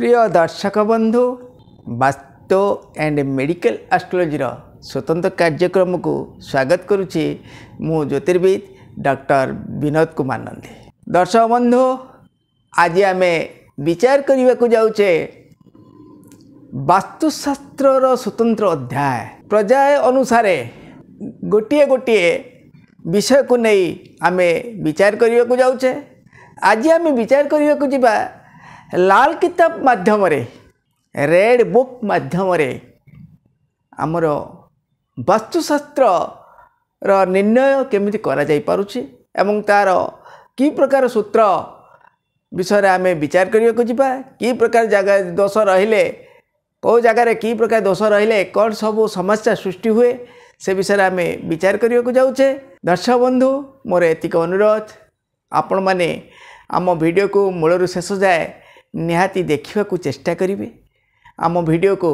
प्रिय दर्शक बंधु वास्तु एंड मेडिकल एस्ट्रोलॉजी स्वतंत्र कार्यक्रम को स्वागत करुच्ची मु ज्योतिर्विद डॉक्टर विनोद कुमार नंदी। दर्शक बंधु आज आम विचार करने को जाऊे वास्तुशास्त्र स्वतंत्र अध्याय पर्याय अनुसार गोटे गोटे विषय को नहीं आम विचार करने को जाऊे। आज आम विचार करने को जीवा लाल किताब माध्यम रेड बुक माध्यम आमर वास्तुशास्त्र निर्णय केमिति करा जाई पारुछि एवं तार की प्रकार सूत्र विषय आम विचार करने को जीवा। की प्रकार जगह दोष रहिले कौ जगार की प्रकार दोष रहिले कौन सब समस्या सृष्टि हुए से विषय आम विचार करने को जाऊे। दर्शक बंधु मोर एतिक अनुरोध आपण माने आम वीडियो को मूलरू शेष जाए निहाती देखा को चेष्टा करेंगे। आम वीडियो को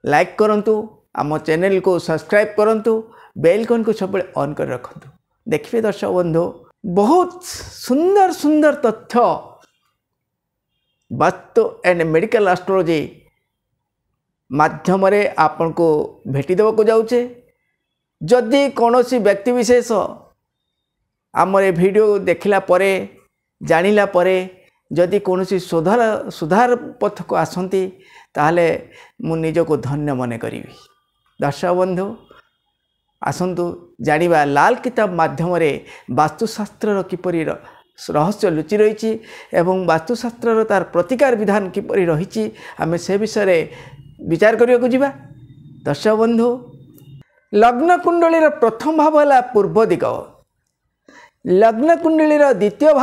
लाइक करंतु, आम चैनल को सब्सक्राइब करंतु, बेल आइकन को सब ऑन कर रखंतु। देखिए दर्शक बंधु बहुत सुंदर सुंदर तथ्य वास्तु एंड मेडिकल एस्ट्रोलॉजी माध्यम आपन को भेटी देवा को जाऊे। जदि कौन व्यक्ति विशेष आमर वीडियो देखला परे जानिला परे जदि कौन सुधार पथ को आसती ताहले मु निजको धन्य मन करी। दर्शक बंधु आसतु जानिबा लाल किताब माध्यम वास्तुशास्त्र किपरि रहस्य लुचि रही एवं वास्तुशास्त्र तार प्रतिकार विधान किपरि रही आम से विषय विचार करने को जीवा। दर्शक बंधु लग्न कुंडली प्रथम भाव है पूर्व दिग, लग्न कुंडली द्वितीय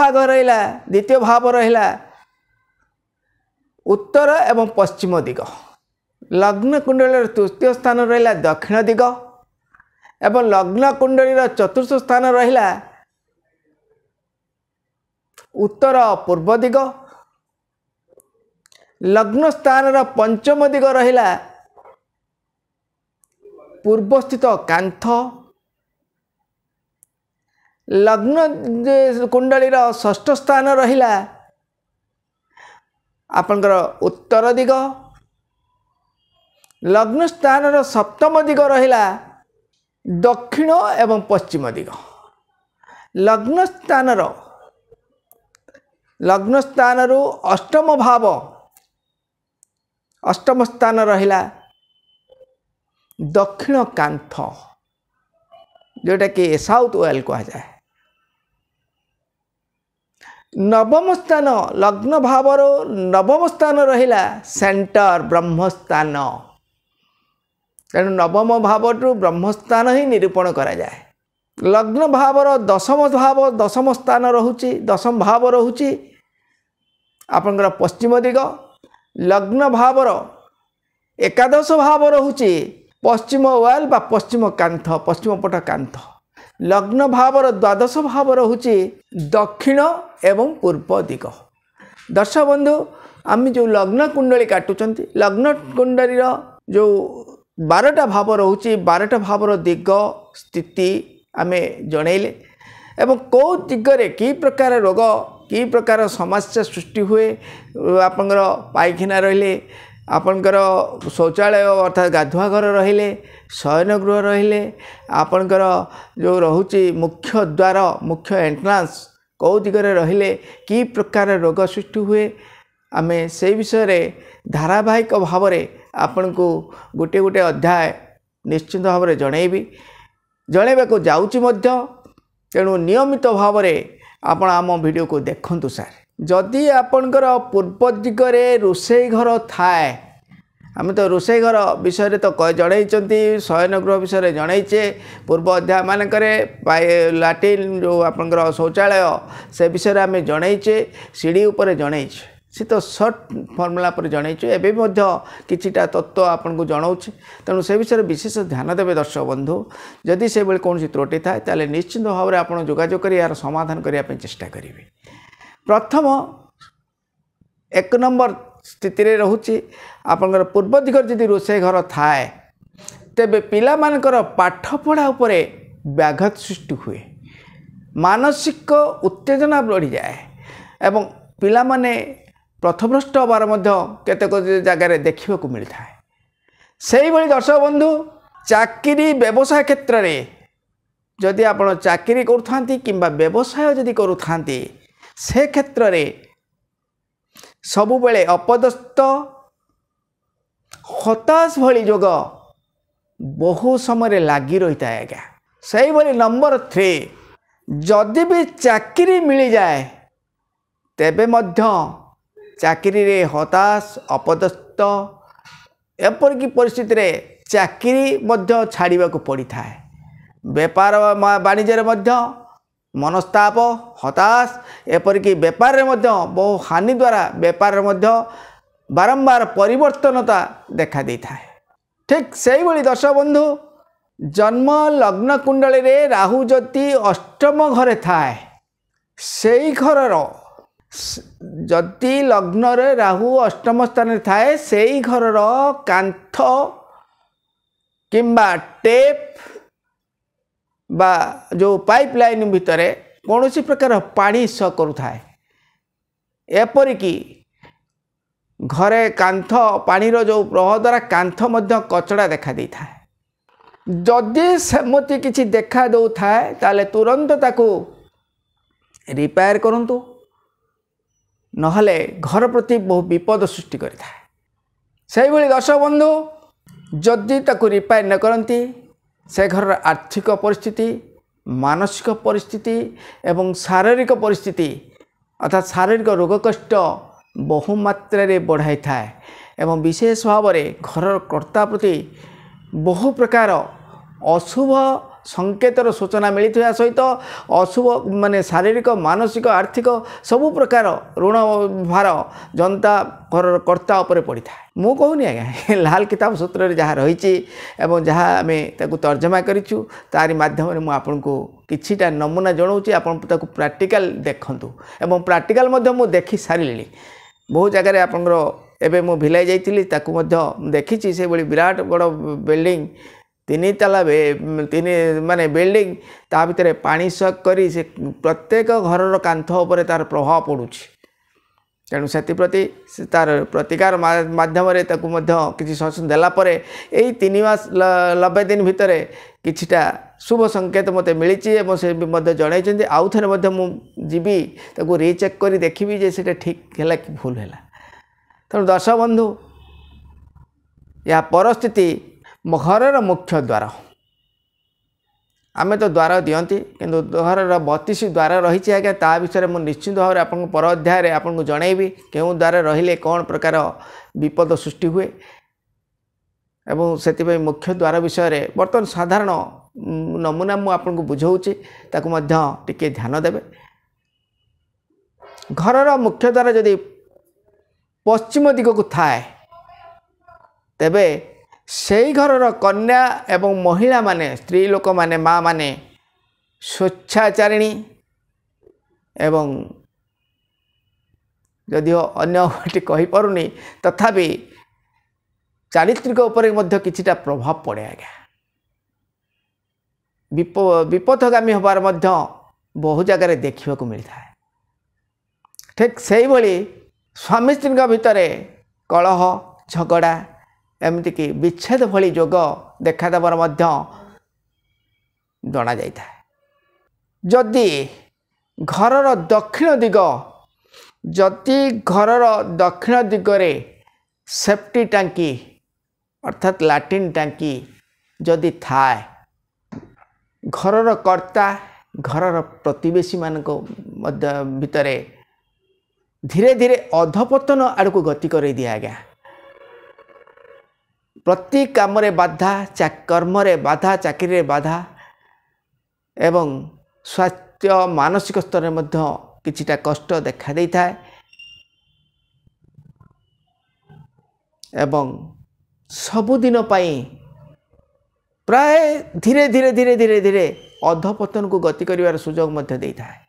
भाव रहा उत्तर एवं पश्चिम दिग, लग्न कुंडली तृतीय स्थान रहा दक्षिण दिग एवं लग्न कुंडली चतुर्थ स्थान रहा उत्तर पूर्व दिग, लग्न स्थान पंचम दिग रहा पूर्व स्थित कांथ, लग्न कुंडली षष्ठ स्थान रहा आपनकर उत्तर दिग, लग्न स्थान सप्तम दिग रहा दक्षिण एवं पश्चिम दिग, लग्न स्थान अष्टम भाव अष्टम स्थान रहा दक्षिण कांथ जोटा कि साउथ वेल कहा जाए, नवम स्थान लग्न भावर नवम स्थान रहा सेंटर ब्रह्मस्थान, तेणु नवम भावटू ब्रह्मस्थान ही निरूपण करा जाए। लग्न भावर दशम स्थान रोचे दशम भाव रोचे आपनकर पश्चिम दिग, लग्न भावर एकादश भाव रोचे पश्चिम वाल बा पश्चिम कांथ पश्चिम पट कांथ, लग्न भावर द्वादश भाव रोचे दक्षिण एवं पूर्व दिग। दर्शक बंधु आम जो लग्न कुंडली काटुचंती लग्न कुंडली जो 12टा भाव रोचे 12टा भावर दिग स्थिति आम जनइले एवं कौ दिगरे की प्रकार रोग की प्रकार समस्या सृष्टि हुए आपनकर पायखाना रहिले आपनकर शौचालय अर्थात गाधुआ घर रहिले शयन गृह रहिले आपनकर जो रोचे मुख्य द्वार मुख्य एंट्रांस कौ दिगरे रहिले की प्रकार रोग सृष्टि हुए आम से विषय धारावाहिक भाव आपण को गोटे गोटे अध्याय निश्चित भाव में जनइबी जनइबा को जाउची मध्य। तेणु नियमित भाव आपण आम वीडियो को देखंतु सार। जदि आपणकर पूर्व दिगरे रोषेई घर थाए आम तो रोषेई घर विषय तो जनइचंती शयन गृह विषय जनइचे पूर्व अध्याय मानक लाट्रिन जो आपणकर शौचालय से विषय आम जनइचे सीढ़ी उपर जनइचे सी तो सर्ट फर्मुला पर जनइचे एवं किछिटा तत्व आपन को जनाऊँ। तेणु से विषय विशेष ध्यान देवे दर्शक बंधु जदि से बेले कौन त्रुटि थाए ताले निश्चित भाव में आपन जोगाजोग कर यार समाधान करने चेष्टा करेंगे। प्रथम एक नंबर स्थिति रे रहूची आपनकर पूर्व दिगर जदि रोषेई घर थाए तेबे पिला मानकर पाठ पढ़ा उपरे व्याघात सृष्टि हुए, मानसिक उत्तेजना बढ़ी जाए एवं पिला माने पथभ्रष्ट हबार केतेक जगार देखा मिलता है। से भाई दर्शक बंधु चाकरी व्यवसाय क्षेत्र में जदि आप चाकरी करुथा कि व्यवसाय जदि करुथा से क्षेत्र में सबु बेले अपदस्थ हताश भली जोग बहु समय लगी रही है। आज्ञा से भाई नंबर 3 जदि भी चाकरी मिल जाए तेबे मध्य चाकरी रे हताश अपदस्थ एपरिक परिस्थिति रे चाकरी मध्य छाड़वा को पड़ी था। बेपार वाणिज्य मध्य मनस्ताप हताश एपरिक बेपार बहु हानि द्वारा बेपार बारंबार परिवर्तनता देखा दी था। ठीक से भाई दर्शक बंधु जन्म लग्न कुंडली रे राहु जति अष्टम घरे थाए से घर जति लग्न रे राहु अष्टम स्थान थाए से घर कांथ किंबा टेप बा जो पाइपलाइन भितर कौन प्रकार पानी स करुए एपरिक घरे कांथ पानीर जो प्रवाह द्वारा कांथ मध्य कचड़ा देखा दी था। जदि सेमती किसी देखा दो थाए ताले तुरंत ताको रिपेयर करंतु नहले घर प्रति बहु विपद सृष्टि करि थाए। से भली दर्शक बंधु जदि ताको रिपेयर न करंती से घर आर्थिक परिस्थिति मानसिक परिस्थिति एवं शारीरिक परिस्थिति अर्थात शारीरिक रोग कष्ट बहुमात्रा रे बढ़ाई थाए एवं विशेष भाव में घर कर्ता प्रति बहु प्रकार अशुभ संकेतर सूचना मिलता सहित अशुभ माने शारीरिक मानसिक आर्थिक सबु प्रकार ऋण भार जनता घर कर्ता उपर पड़ी था। मु कहूनी आज्ञा लाल किताब सूत्र जहाँ रही एवं जहाँ आम तर्जमा करूँ तारी माध्यम मुझे आपन को किछिटा नमूना जनाऊँगी आपन प्राक्टिकल देखंतु एवं प्राक्टिकल मु देखी सारे बहु जगह आपंकर एवं मु भिलाई जाइली देखी से भाई विराट बड़ बिल्डिंग 3 ताला माने बिल्डिंग ता भितर पानी सक करी से प्रत्येक घर कांथ उपर तार प्रभाव पड़ुछि तेणु से प्रति तार प्रतिकार माध्यम किसी सचेतन देला परे यही 3 मास 90 दिन भितर किछिटा शुभ संकेत मते मिली से जन आउ थे मुझी रिचेक कर देखी जे से ठीक है कि भूल है। तेणु दर्शक बंधु या परिस्थिति घर मुख्य द्वार आमे तो द्वार दियंती किंतु घर 32 द्वार रही आज्ञा ता विषय मुझे निश्चित भाव आपको पर अध्याय आपको जनइबी क्यों द्वार रहिले कौन प्रकार विपद सृष्टि हुए एवं से मुख्य द्वार विषय बर्तमान साधारण नमूना मु आपको बुझाऊँगी ताकू टिके ध्यान देवे। घर मुख्य द्वार जदि पश्चिम दिग को थाए तेबे से घर कन्या एवं महिला माने स्त्री लोक माने माँ माने स्वेच्छाचारिणी एवं जदिओ अन्य कही पारुनी तथापि चारित्रिक उपर किछिटा प्रभाव पड़े आज्ञा विपथगामी हबार बहु जगह देखा मिलता है। ठीक से भाई स्वामी स्त्री भितर कलह झगड़ा एमतीक विच्छेद भली जोग देखा देवार जना जाता है। जदि घर दक्षिण दिग जदि घर दक्षिण दिगरे सेफ्टी टांकी अर्थात लाट्रिन टांकी जदि थाए घर कर्ता घर प्रतिवेशी मान भितर धीरे धीरे अधपतन आड़ को गति कर दिया आज्ञा प्रति काम रे बाधा कर्म रे बाधा चाकरी रे बाधा एवं स्वास्थ्य मानसिक स्तर में किछिटा कष्ट देखा दे था एवं सबुदिन प्राय धीरे धीरे धीरे धीरे धीरे अधपतन को गति करिवार सुजोग मध्य देता है।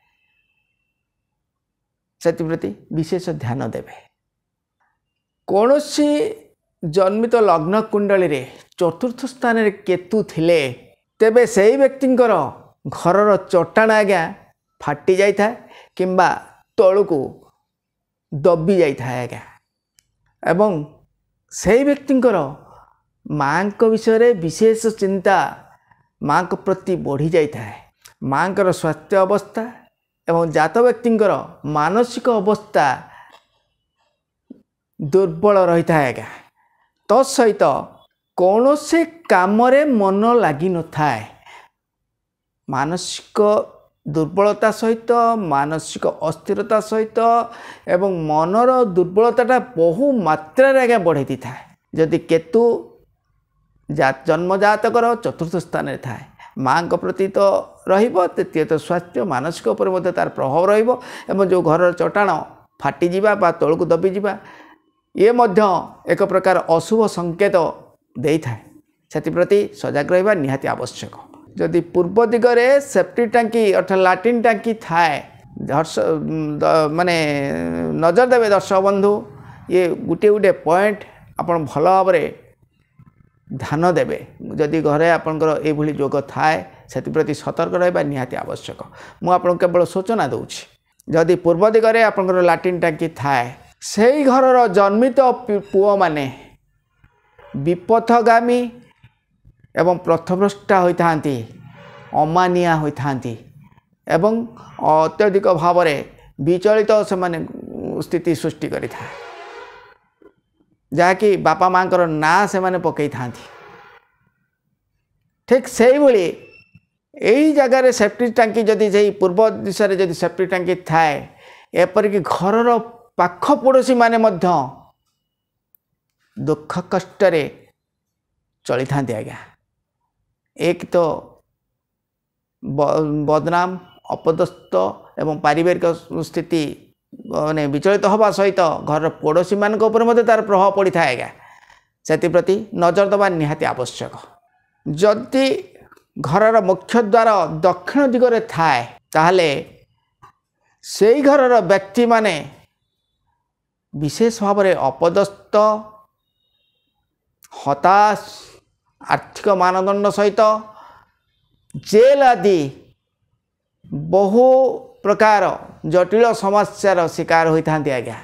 प्रति विशेष ध्यान देवे। कौनसी जन्मित लग्न कुंडली रे चतुर्थ स्थान रे केतु थिले तेबे सही व्यक्तिंकर घरर चट्टाण आज्ञा फाटी जाता किंबा तलू को दबी जाए आज्ञा एवं से व्यक्तिंकर माँ विषय रे विशेष चिंता माँ प्रति बढ़ी जाए माँ स्वास्थ्य अवस्था एवं जात व्यक्तिंकर मानसिक अवस्था दुर्बल रही था आज्ञा तत्सहित कौन से काम मन लगी न थाए मानसिक दुर्बलता सहित मानसिक अस्थिरता सहित एवं मनर दुर्बलता बहु मात्रा आज्ञा बढ़े था जदि केतु जन्मजातकर चतुर्थ स्थान थाए माँ प्रति तो रतीय तो स्वास्थ्य मानसिक उपर तार प्रभाव रहा जो घर चटाण फाटी बा तौक दबी जा ये मध्य एक प्रकार अशुभ संकेत दे थाए से सजग रहा निहाती आवश्यक जदि पूर्व दिगरे सेफ्टी टांकी अर्थात लाट्रिन टांकी थाए माने नजर देवे दर्शक बंधु ये गोटे गोटे पॉइंट आपण भल भाव ध्यान देवे जदि घरे आपंकर ये जोग थाए से सतर्क रहा निहाती आवश्यक मुझे केवल सूचना दूची जदि पूर्व दिगरे आपंकर लाट्रिन टांकी थाए से घर जन्मित पुओ माने विपथगामी एवं पथभ्रष्टा होता अमानिया होता एवं अत्यधिक भाव विचलित से माने स्थिति सृष्टि करि था जहाँकि बापा माँ ना से माने पकई था ठीक से ही यही जगार सेफ्टी टांकी जदि से पूर्व दिशा जदि सेफ्टी टांकी थाए एपरिक घर पाख पड़ोशी माने मध्य दुख कष्ट चली था आज्ञा एक तो बदनाम अपदस्थ एवं पारिवारिक स्थिति माने विचलित हवा सहित घर पड़ोशी मान तार प्रभाव पड़ी था आज्ञा से नजर देवा निहाती आवश्यक जदि घर मुख्य द्वार दक्षिण दिगरे थाए ताहले से घर व्यक्ति माने विशेष भाव में अपदस्थ हताश आर्थिक मानदंड सहित जेल आदि बहु प्रकार जटिल समस्यार शिकार होता आज्ञा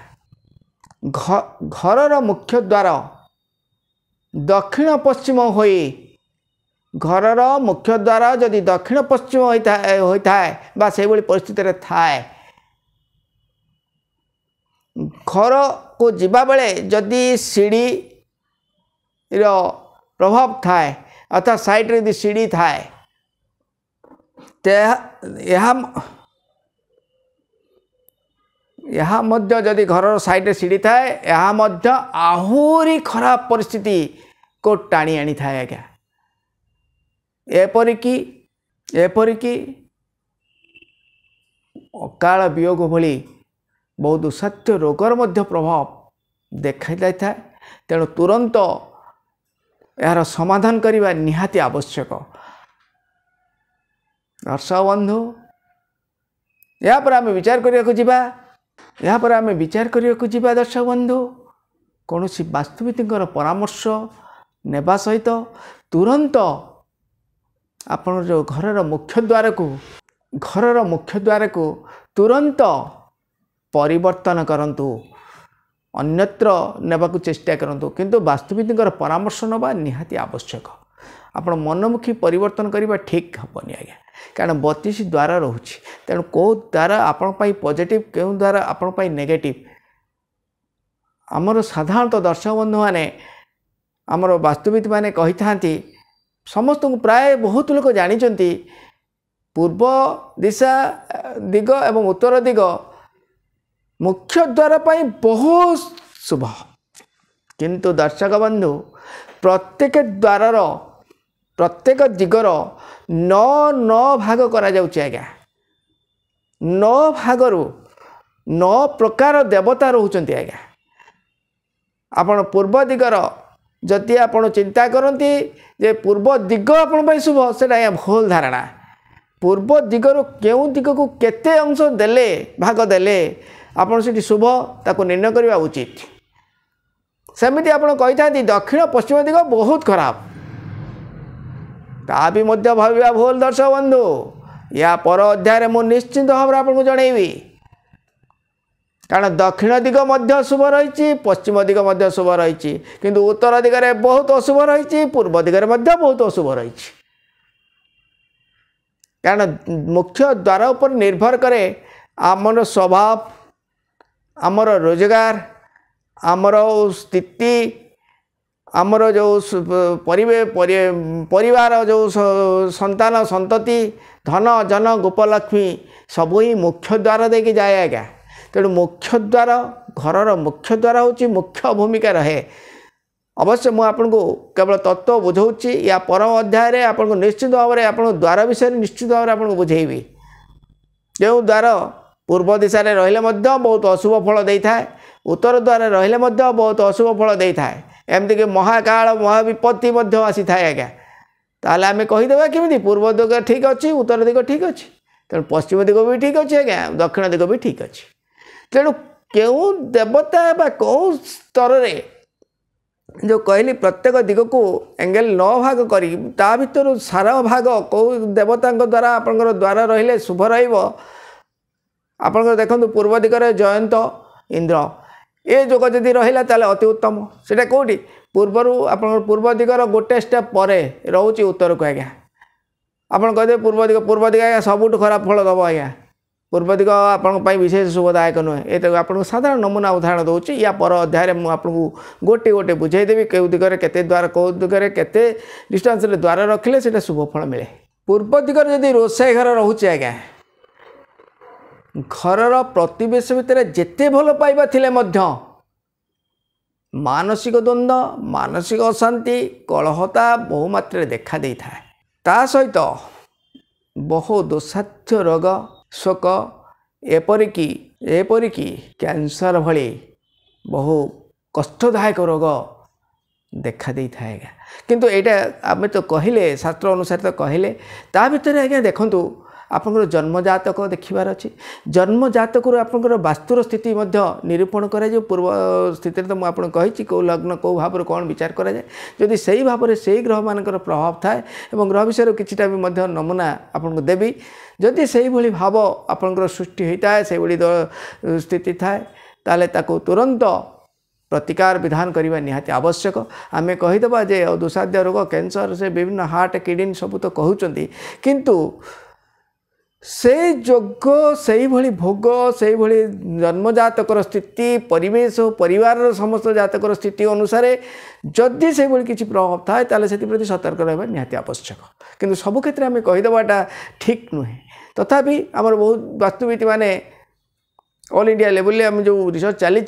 घर मुख्य द्वार दक्षिण पश्चिम होई घर मुख्य द्वार जदि दक्षिण पश्चिम होता है बा से परिस्थिति रे थाए घर को जीवा बेले जदि सीढ़ी रो प्रभाव थाए अर्थात साइड रे यदि सीढ़ी थाए यहाँ मध्य जदि घर साइड रे सीढ़ी थाए यहाँ मध्य आहुरी खराब परिस्थिति को टाणी आनी थाए आज्ञा एपरिकी अकाल वियोग भली बहुत दुस्साध्य रोगर मध्य प्रभाव देखा जाए तेणु तुरंत यार समाधान करने निहाती आवश्यक दर्शक बंधु या पर आम विचार करने दर्शक बंधु कौन वास्तुविद परामर्श नेबा सहित तुरंत आपण जो घर मुख्य द्वार को तुरंत परिवर्तन करंतु अन्यत्र नेबाकू चेष्टा करंतु किंतु वास्तुविद परामर्श नवा निहाती आवश्यक आपण मनमुखी परिवर्तन करने ठीक हेनी आज्ञा कारण 32 द्वार रोचे तेणु कौ द्वार आपण पॉजिटिव क्यों द्वार आपण नेगेटिव आमर साधारणतः दर्शक बंधु मैंने आमर वास्तुविद मैंने कही था समस्त को प्राय बहुत लोग जानी पूर्व दिशा दिग एवं उत्तर दिग मुख्य द्वार पर बहुत शुभ किंतु दर्शक बंधु प्रत्येक द्वार प्रत्येक दिगर 9 भाग करा जाउछि आज्ञा 9 भागरु 9 प्रकार देवता रोचंती आज्ञा आपण पूर्व दिगर जदि आपण चिंता करती जे पूर्व दिग आपण शुभ से भूल धारणा पूर्व दिगर केउ दिग को केते अंश देले भाग देले आपण से शुभ ताको निर्णय करवा उचित सेमिति आपण कहि था दक्षिण पश्चिम दिग बहुत खराब ता भी मध्य भाविया भूल दर्शक बंधु या पर अध्याय मु निश्चिंत भाव आपको जनइबी कारण दक्षिण दिग मध्य शुभ रही पश्चिम दिग मध्य शुभ रही किंतु उत्तर दिगरे बहुत अशुभ रही पूर्व दिगरे मध्य बहुत अशुभ रही कारण मुख्य द्वार पर निर्भर करे आमर स्वभाव आमर रोजगार आमर स्थिति आमर जो परिवार जो संतान संतति धन जन गोपलक्ष्मी सब ही मुख्य द्वार देके जाए आज्ञा तेणु मुख्य द्वार घरर मुख्य द्वार हूँ मुख्य भूमिका रहे अवश्य मुझे आपको केवल तत्व बुझाऊँगी या परम अध्याय आपको निश्चित भाव में आप द्वार विषय निश्चित भाव में आपको बुझेबी जो द्वार पूर्व दिशा रहिले बहुत अशुभ फल दे था उत्तर द्वार रहिले बहुत अशुभ फल दे था एमती महाकाल महाविपत्ति आसी था आज्ञा ताल आम कहीदेवा केमी पूर्व दिग ठीक अच्छी उत्तर दिग ठीक अच्छी तेणु पश्चिम दिग भी ठीक अच्छे आज्ञा दक्षिण दिग भी ठीक अच्छी तेणु क्यों देवता कौन स्तर रे जो कहली प्रत्येक दिग को एंगल 9 भाग करी ता भितर सारा भाग कौ देवता द्वारा आपंकर द्वार रहिले शुभ रहा देखो पूर्व दिगरे जयंत इंद्र ये जोग जदि रहा ताले अति उत्तम सेटा कौटी पूर्वर आप पूर्व दिगर गोटे स्टेप पर रोचे उत्तर को आज्ञा आप कहते पूर्व दिग आज्ञा सबुठ खराब फल दब आज्ञा पूर्व दिग आप विशेष शुभदायक नुहे ये आपको साधारण नमूना उदाहरण दूसरी या पर अध्याय मुझे आपको गोटे गोटे बुझेदेवी कौ दिगरे केते द्वार कौ दिगरे केते डिस्टेंस द्वार रखिले से शुभ फल मिले पूर्व दिगर जदि रोषाई घर रोचे आज्ञा घरर प्रतिवेश भितर जेते भल पाइबा थिले मध्य मानसिक द्वंद्व मानसिक अशांति कलहता बहुमात्रा देखा दे था ता सहित बहु दोषाध्य रोग शोक एपरिकी कैंसर भली बहु कष्टदायक रोग देखा दे था किंतु यहाँ आम तो कहले शास्त्र अनुसार तो कहले ता भितर आज्ञा देखंतु आपंकर जन्मजातक देखिबार अच्छी जन्मजातक आपंकर वास्तुर स्थिति निरूपण कराए पूर्व स्थिति तो मुझे कही कौ लग्न कौ भाव कौन विचार कराए जदि से भाव में से ग्रह मानकर प्रभाव थाए और ग्रह विषय किछिटा भी नमूना आपको देवी जदि से भाई भाव आपंकर सृष्टि होता है से भाई स्थिति थाए ताले ताको तुरंत प्रतिकार विधान करने निहाती आवश्यक आम कहीदेवा जे दुसाध्य रोग कैंसर से विभिन्न हार्ट किडनी सब तो कहते किंतु से जोग से भली भोग से भली जन्मजातकर स्थिति परिवेश परिवार समस्त जातकर स्थिति अनुसार जदि से भली किसी प्रभाव थाए ताले से प्रति सतर्क रहा निहाती आवश्यक किंतु सबु क्षेत्र में कहीदेवाटा ठीक नुहे तथापि आमर बहुत वास्तुविद माने ऑल इंडिया लेवल आम जो रिसर्च चली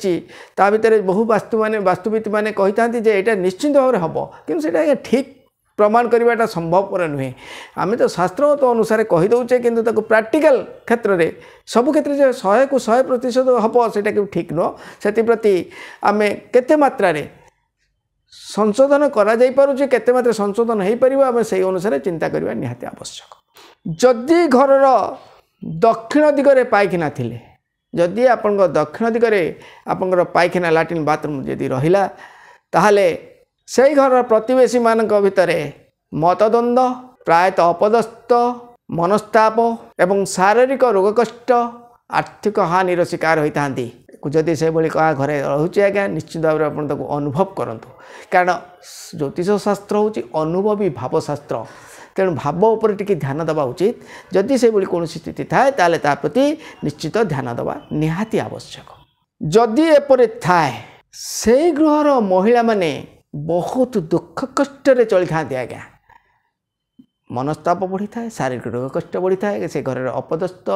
भितर बहु वास्तुविद माने कही था यहाँ निश्चित भाव में हम कि ठीक प्रमाण करवाटा संभवपर नुहे आम तो शास्त्रगत अनुसार कहीदे कि प्राक्टिकल क्षेत्र में सबु क्षेत्र में 100 को 100% हम से ठीक नुह से प्रति आम केते मात्रा संशोधन करुचे केते मात्रा संशोधन हो पार आम से अनुसार चिंता करवा निहाती आवश्यक जदि घरर दक्षिण दिगरे पाइखना थिले जदि आपण दक्षिण दिगरे आपंकर पाइखना लाट्रिन बाथरूम जदि रहिला ताहले से घर प्रतिवेशी मान भितर मतद्वंद प्रायतः अपदस्थ मनस्ताप एवं शारीरिक रोग कष्ट आर्थिक हानिर शिकार होता जदि से भाई क्या घरे रोचे आज्ञा निश्चित भाव में आप अनुभव करूँ कारण ज्योतिष शास्त्र हूँ अनुभवी भावशास्त्र तेणु भाव उपर टिके ध्यान देवा उचित जदि से भाई कौन स्थिति थाए ताले ता प्रति निश्चित ध्यान देवा निहाती आवश्यक जदि एपरि थाए से गृहर महिला माने बहुत दुख कष्ट चली था आज्ञा मनस्ताप बढ़ी था शारीरिक रोग कष्ट बढ़ी था से घर अपदस्थ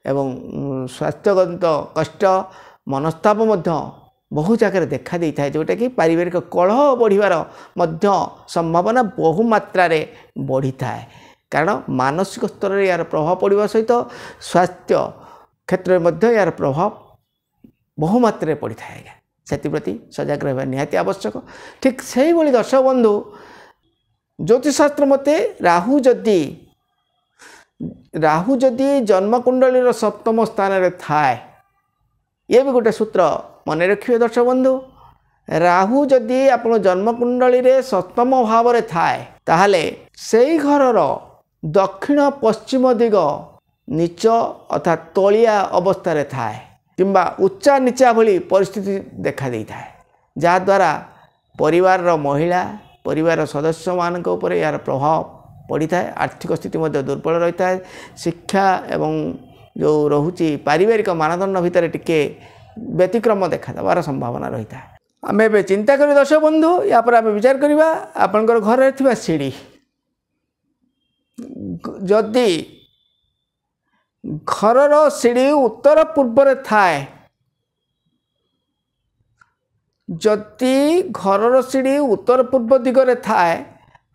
एवं स्वास्थ्यगत कष्ट मनस्ताप बहु जगह देखा दे था जोटा कि पारिवारिक कलह बढ़िवार संभावना बहुमात्रा बढ़ी था कारण मानसिक स्तर में यार प्रभाव पड़ा सहित स्वास्थ्य क्षेत्र में यार प्रभाव बहुमात्रा पड़ी था आज्ञा से सजग रहा निहाती आवश्यक ठीक से भाई दर्शक बंधु ज्योतिषशास्त्र मते राहु जदि जन्मकुंडली सप्तम स्थान रे थाए ये भी गोटे सूत्र मन रखिए दर्शक बंधु राहु जदि आप जन्मकुंडली रे सप्तम भाव में थाए ताहले से घरर दक्षिण पश्चिम दिग नीच अर्थात तलिया अवस्था थाए किंबा उच्चा नीचा भली परिस्थिति देखा देता है जहाद्वारा परिवार महिला परिवार सदस्य मान यार प्रभाव पड़ी था। आर्थिक स्थिति दुर्बल रही है। शिक्षा एवं जो रोचे पारिवारिक मानदंड भितर टिके व्यतिक्रम देखा देवार संभावना रही है। आम ए चिंता करी दर्शक बंधु या पर आम विचार करवा आपंकर घर थी सीढ़ी जदि घर सीढ़ी उत्तर पूर्व थाए जदि घर सीढ़ी उत्तर पूर्व दिगरे थाए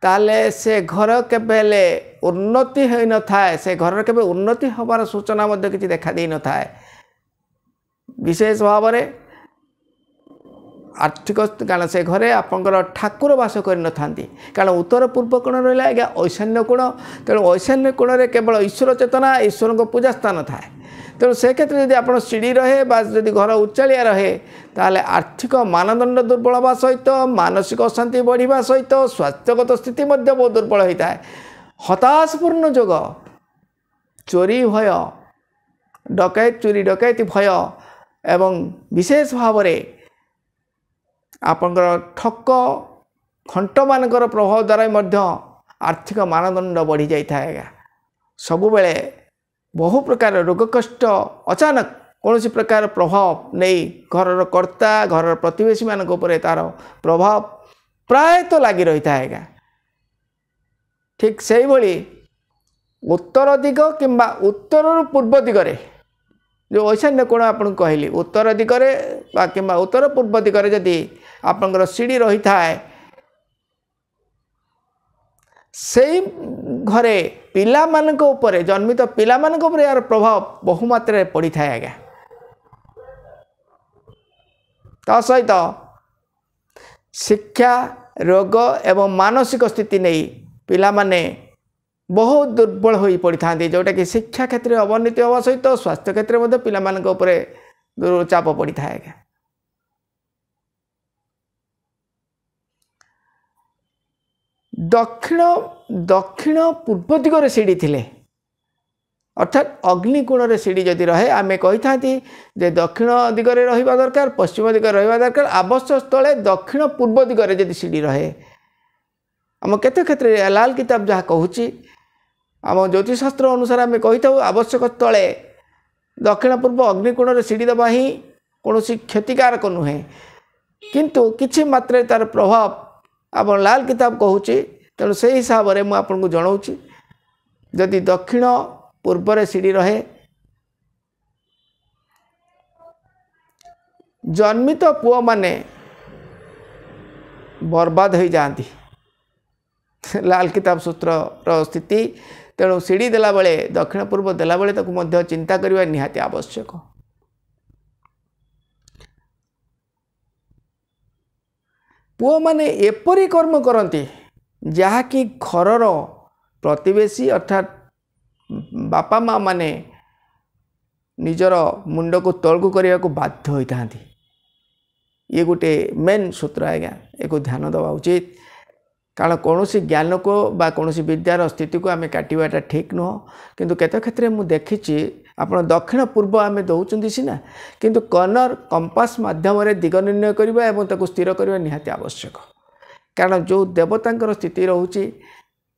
ताले से घर केबेले उन्नति हो न थाए से घर केबे उन्नति हबार सूचना मध्य किसी देखा दे न थाए। विशेष भाव में आर्थिक कारण से घरे आपंकर ठाकुर बास कर न थांती कारण उत्तर पूर्व कोण रहा आज्ञा ऐशान्य कोण तेणु ऐशान्य कोण में केवल ईश्वर चेतना ईश्वर को पूजा स्थान थाए। तेणु से क्षेत्र में जब आप सीढ़ी रहे बा जदि घर उच्चालिया रहे ताले आर्थिक मानदंड दुर्बल हवा सहित मानसिक अशांति बढ़िया सहित स्वास्थ्यगत स्थिति बहुत दुर्बल होता है। हताशपूर्ण जोग चोरी भय डकैत चोरी डकैती भय एवं विशेष भाव में आपंकर ठक खंट मानकर प्रभाव द्वारा आर्थिक मानदंड बढ़ी जाए। सबु बेले बहु प्रकार रोग कष्ट अचानक कौन प्रकार प्रभाव नहीं घर कर्ता घर प्रतिवेशी मान तार प्रभाव प्रायतः लगी रही है। ठीक से ही भली उत्तर दिग किंबा उत्तर पूर्व दिगरे जो ऐशान्य कोण आपन कहली उत्तर दिगरे किंबा उत्तर पूर्व दिगरे जदि आपनकर सीढ़ी रही थाए से घरे पिला मानक ऊपर जन्मित पिला मानक ऊपर यार प्रभाव बहुमात्रा पड़ी था। आज्ञा ता सहित शिक्षा रोग एवं मानसिक स्थिति नहीं पिला माने बहुत दुर्बल हो पड़ी था जोटा कि शिक्षा क्षेत्र में अवनति हवा सहित स्वास्थ्य क्षेत्र में पिला मानक ऊपर दुर्चाप पड़ी था। आज्ञा दक्षिण दक्षिण पूर्व दिगरे सीढ़ी थिले अर्थात अग्निकोण रे सीढ़ी जदि रहे आमे कही था जे दक्षिण दिगरे रहिबा दरकार पश्चिम दिगरे रहिबा दरकार आवश्यक स्थले दक्षिण पूर्व दिगरे जदि सीढ़ी रहे आम केते क्षेत्र लाल किताब जहाँ कहूँ आम ज्योतिषशास्त्र अनुसार आम कही था आवश्यक स्थले दक्षिण पूर्व अग्निकोण रे सीढ़ी दबा ही कौन क्षतिकारक नुहे किंतु किछि मात्रे तार प्रभाव आप लाल किताब कहूँ तेणु से हिसाब से मुझे आपको जनाऊँ जदि दक्षिण पूर्व रे सीढ़ी रहे जन्मित पुआ माने बर्बाद हो जाती लाल किताब सूत्र स्थिति। तेणु सीढ़ी देला बेले दक्षिण पूर्व देला बेले ताकू मध्य चिंता करने निहाती आवश्यक। पुआ माने एपरी कर्म करती जहाँकि घरर प्रतिवेशी अर्थात बापा माँ माने निजर मुंड को तलकू करने को बाध्य होता है। ये गोटे मेन सूत्र आज्ञा एक ध्यान देवा उचित कारण कौन ज्ञान को बा कौन विद्यार स्थिति को आम काटाटा ठीक नुह किंतु केत क्षेत्र में देखी आप दक्षिण पूर्व आम दौरान सीना किंतु कर्नर कंपास माध्यम दिग निर्णय करने और स्थिर करने निहाती आवश्यक कारण जो देवता स्थिति रोचे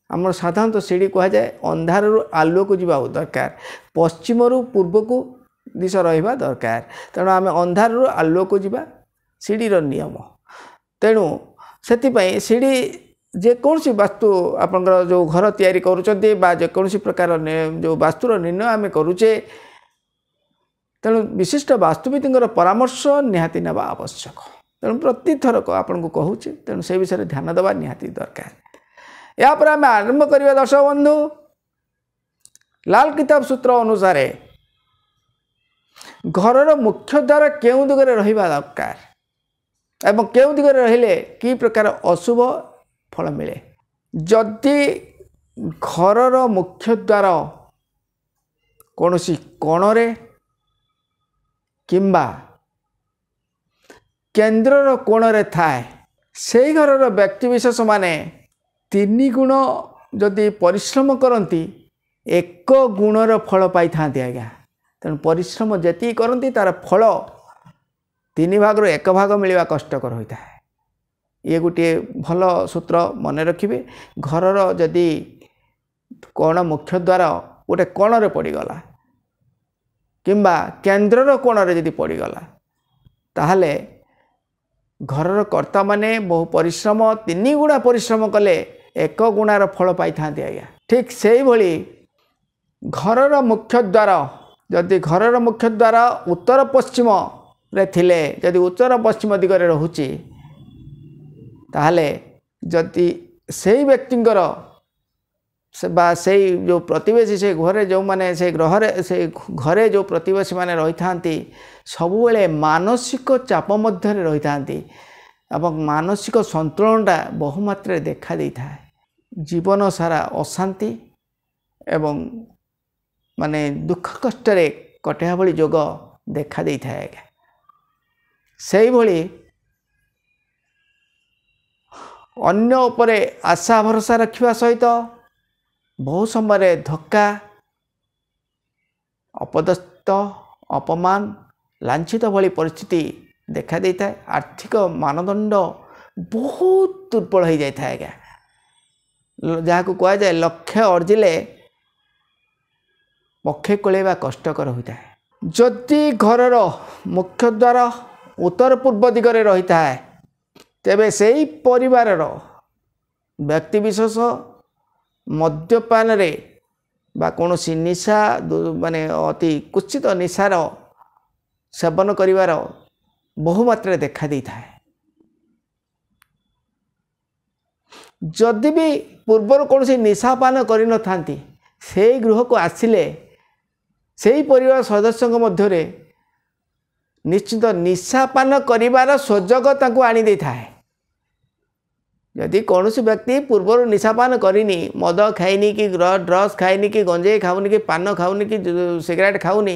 आम साधारणतः सीढ़ी कह जाए अंधार आलुओ को जीवा दरकार पश्चिम रु पूर्व को दिशा रहा दरकार तेणु आम अंधार आलुओ को जीवा सीढ़ीर नियम। तेणु से सीढ़ी जेकोसी वास्तु आपंकर जो घर तैयारी करुँचे जेकोसी प्रकार जो वास्तुर निर्णय आम करुचे तेणु विशिष्ट वास्तुविदर परामर्श निहाती नेबा आवश्यक। तेणु प्रति थरक आपन को कहूँ तेणु से विषय ध्यान देवा निहाती दरकार। या पर आम आरंभ करवा दर्शक बंधु लाल किताब सूत्र अनुसार घरर मुख्य द्वार केउं दिगरे रहिबा दरकार एवं केउं दिगरे रहिले कि प्रकार अशुभ फल मिले। जदि घरर मुख्य द्वार कौनसी कोणरे किंबा केन्द्रर कोणरे थाए से घरर व्यक्तिविशेष माने 3 गुण जदि परिश्रम करती 1 गुणर फल पाई था। आज्ञा तेणु परिश्रम जी करती तार फल 3 भाग 1 भाग मिलवा कष्टकर होता है। ये गोटे भल सूत्र मन रखिए। घरर जदि कोण मुख्य द्वार गोटे कोण पड़गला किंबा केन्द्रर कोण जदि पड़गला ताहले घरर कर्ता माने बहु परिश्रम 3 गुणा परिश्रम कले 1 गुणार फल पाई था आज्ञा। ठीक से भली घरर मुख्य द्वार जदि घरर मुख्य द्वार उत्तर पश्चिम रे थिले जदि उत्तर पश्चिम दिगरे रहुची ताहले जदि से व्यक्तिंकर से जो प्रतिवेशी से घरे जो माने से ग्रह से घरे जो प्रतिवेशी माने रही थांती सबुबले मानसिक चाप मध्य रही थांती एवं मानसिक संतुलनटा बहुमात्रा देखा देता है। जीवन सारा अशांति एवं माने दुख कष्ट रे कटिया भली जोग देखा देता है। से भली अन्य उपरे आशा भरोसा रखिबा सहित बहु समय धक्का अपदस्थ अपमान लांछित भली परिस्थिति देखा देता है। आर्थिक मानदंड बहुत दुर्बल हो जाता है जहाँ को कहा जाए लक्ष्य अर्जिले पक्षे कोलेबा कष्टकर होता है। जदि घरर मुख्य द्वार उत्तर पूर्व दिगरे रही है तेबे सेही परिवारर व्यक्ति विशेष मद्यपान रे बा कौनसी निशा माने अति कुचित निशार सेवन करिवार बहुमात्रा देखा देता है। जदि भी पूर्वर कौन निशापान कर न थांती से गृह को आसिले से परिवार सदस्यों मध्य निश्चित निशापान करिवार सुजोग तांको आनी देता है। यदि कौन व्यक्ति पूर्वर निशापान करनी मद खाइनी कि ड्रग्स खाइनी कि गंजे खाऊनी कि पान खाऊनी कि सिगरेट खाऊनी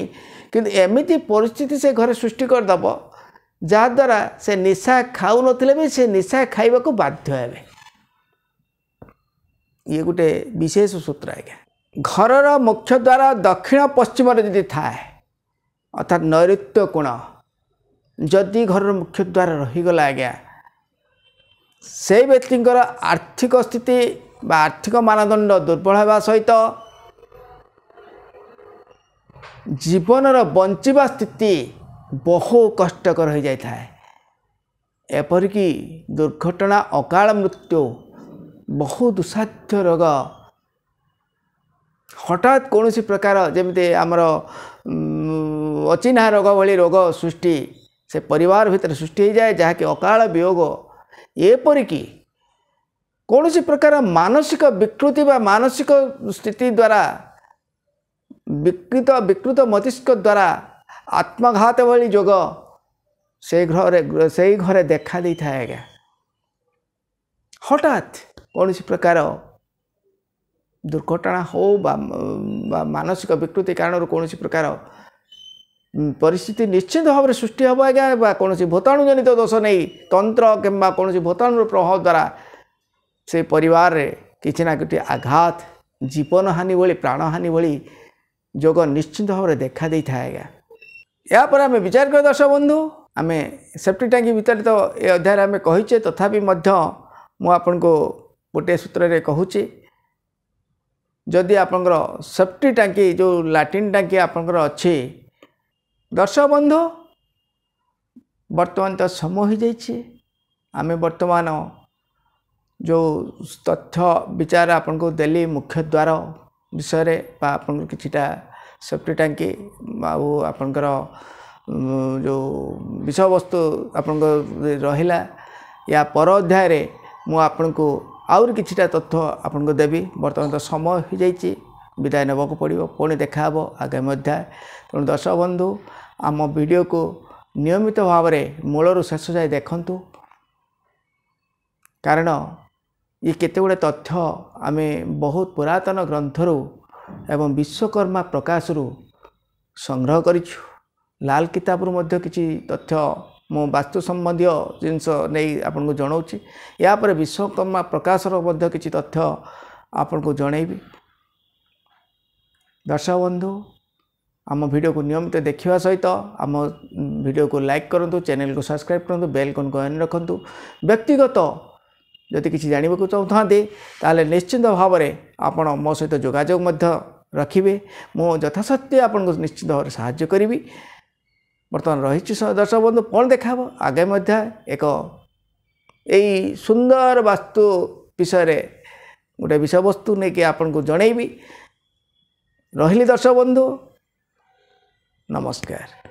किंतु एमिति परिस्थिति से घर सृष्टि करदेव जहाद्वारा से निशा खाऊ नथिले भी से निशा खाइबा को बाध्य हेबे। ये गोटे विशेष सूत्र है। घरर मुख्य द्वार दक्षिण पश्चिम यदि थाए अर्थात नैऋत्य कोण जदि घर मुख्य द्वार रहीगला आज्ञा से व्यक्तिंकर आर्थिक स्थिति बा आर्थिक मानदंड दुर्बल होगा सहित जीवनर बंचिबा स्थिति बहु कष्टकर हो जाता है। एपरिक दुर्घटना अकाल मृत्यु बहु दुस्साध्य रोग हठात कौन प्रकार जमी आमर अचिन्हा रोग भली रोग सृष्टि से परिवार भितर सृष्टि हो जाए जहाँकि अकाल वियोग एपरिक कौन प्रकार मानसिक विकृति बा मानसिक स्थिति द्वारा विकृत मस्तिष्क द्वारा आत्मघात भली जोग से घरे देखा देता है। आज्ञा हठात कौन प्रकार दुर्घटना हो बा मानसिक विकृति कारण कौन प्रकार परिस्थिति निश्चित भाव में सृष्टि हम आज्ञा कौन भूताणु जनित दोष नहीं तंत्र किंबा कौन भूताणु प्रभाव द्वारा से परिवार रे किसी ना कि आघात जीवन हानि भली प्राण हानि भली जोग निश्चित भाव में देखा देता है। आज्ञा यापर आम विचार कर दर्शक बंधु आम सेफ्टी टांकी भितर तो ये अध्याय आम कहीचे तथापि मुझे गोटे सूत्र कहूँ जदि आपंकर सेफ्टी टांकी जो लाट्रिन टांकी आपंकर अच्छी दर्शक बंधु वर्तमान तो समय हो जाइए आम वर्तमान जो तथ्य विचार आपन को देली मुख्य द्वार विषय आपन किछिटा सेफ्टी टांकी आपनकर जो विषय वस्तु आपन रहिला या पर अध्याय रे मु आपन को आउर किछिटा तथ्य आपन को देवी। वर्तमान तो समय हो जाइए विदाय नेबाक पड़ो पुणी देखा आगामी अध्याय। तेणु दर्शक बंधु आम वीडियो को नियमित भाव में मूलरू शेष जाए देखंतु कारण ये केते गुड़े तथ्य आम बहुत पुरातन ग्रंथरू एवं विश्वकर्मा प्रकाशरू संग्रह करिछु। लाल किताबरू मध्य किछि तथ्य मो वास्तु संबंधी जिनस नहीं आपन को जनाऊँगी यापर विश्वकर्मा प्रकाशर मध्य किछि तथ्य आपन को जनइबी। दर्शक बंधु आम वीडियो को नियमित देखा सहित आम वीडियो को लाइक करूँ, चैनल को सब्सक्राइब करूँ, बेल को ऑन रखुँ। व्यक्तिगत जदि किसी जानवा चाहते ताले निश्चिंत भाव में आपण मो सहित जोगाजोग रखिए। मो यथाशक्ति आपन को निश्चित भाव में साहाय्य करी। बर्तमान रही दर्शक बंधु कौन देखा आगे एक यही सुंदर वास्तु विषय गोटे विषय वस्तु नहीं कि आपन को जनईबी। रही दर्शक बंधु, नमस्कार।